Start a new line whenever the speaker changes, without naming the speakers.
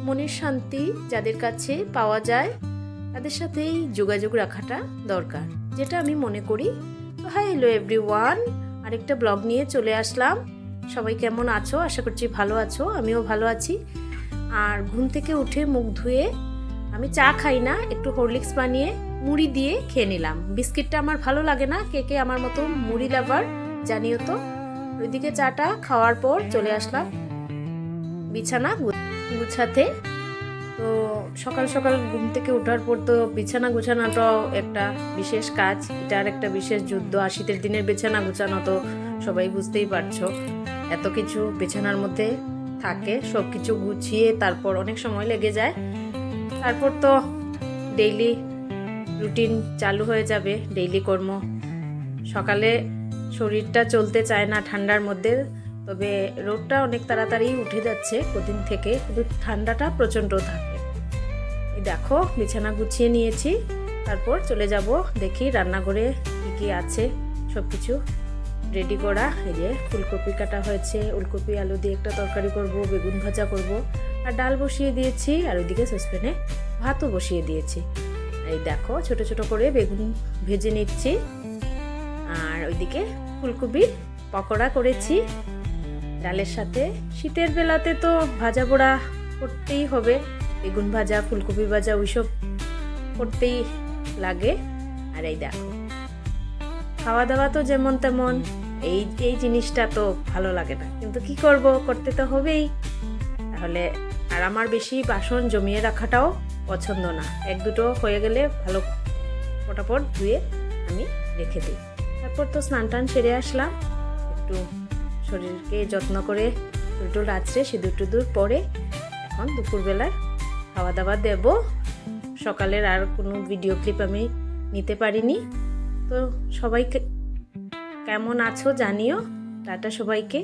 মনের শান্তি যাদের কাছে পাওয়া যায় তাদের সাথেই যোগাযোগ রাখাটা দরকার, যেটা আমি মনে করি। তো হ্যালো এভরিওয়ান, আরেকটা ব্লগ নিয়ে চলে আসলাম। সবাই কেমন আছো? আশা করছি ভালো আছো, আমিও ভালো আছি। আর ঘুম থেকে উঠে মুখ ধুয়ে আমি চা খাই না, একটু হরলিক্স বানিয়ে মুড়ি দিয়ে খেয়ে নিলাম। বিস্কিটটা আমার ভালো লাগে না, কে কে আমার মতো মুড়ি লাভার জানিও তো। ওইদিকে চাটা খাওয়ার পর চলে আসলাম বিছানা গুছাতে। তো সকাল সকাল ঘুম থেকে ওঠার পর তো বিছানা গুছানোটাও একটা বিশেষ কাজ, এটার একটা বিশেষ যুদ্ধ। 80 দিনের বিছানা গুছানো তো সবাই বুঝতেই পারছো, এত কিছু বিছানার মধ্যে থাকে, সব কিছু গুছিয়ে তারপর অনেক সময় লেগে যায়। তারপর তো ডেইলি রুটিন চালু হয়ে যাবে, ডেইলি কর্ম। সকালে শরীরটা চলতে চায় না ঠান্ডার মধ্যে, তবে রোদটা অনেক তাড়াতাড়ি উঠে যাচ্ছে কদিন থেকে, কিন্তু ঠান্ডাটা প্রচণ্ড থাকে। এই দেখো বিছানা গুছিয়ে নিয়েছি, তারপর চলে যাব দেখি রান্নাঘরে কী কী আছে, সব কিছু রেডি করা। এই যে ফুলকপি কাটা হয়েছে, ওলকপি আলু দিয়ে একটা তরকারি করব, বেগুন ভাজা করব, আর ডাল বসিয়ে দিয়েছি, আর ওইদিকে সসপ্যানে ভাতও বসিয়ে দিয়েছি। এই দেখো ছোট ছোট করে বেগুন ভেজে নিচ্ছি, আর ওইদিকে ফুলকপির পকোড়া করেছি ডালের সাথে। শীতের বেলাতে তো ভাজা পোড়া করতেই হবে, বেগুন ভাজা ফুলকপি ভাজা ওইসব করতেই লাগে। আর এই দেখো খাওয়া দাওয়া তো যেমন তেমন, এই জিনিসটা তো ভালো লাগে না, কিন্তু কি করব, করতে তো হবেই। তাহলে আর আমার বেশি বাসন জমিয়ে রাখাটাও পছন্দ না, এক দুটো হয়ে গেলে ভালো ফটাফট ধুয়ে আমি রেখে দিই। তারপর তো স্নান টান সেরে আসলাম, একটু শরীরকে যত্ন করে চুলটুল আঁচড়ে সিঁদুর টুদুর পরে এখন দুপুরবেলার খাওয়া দাওয়া দেব। সকালের আর কোনো ভিডিও ক্লিপ আমি নিতে পারিনি। তো সবাই কেমন আছো জানিও, টাটা সবাইকে।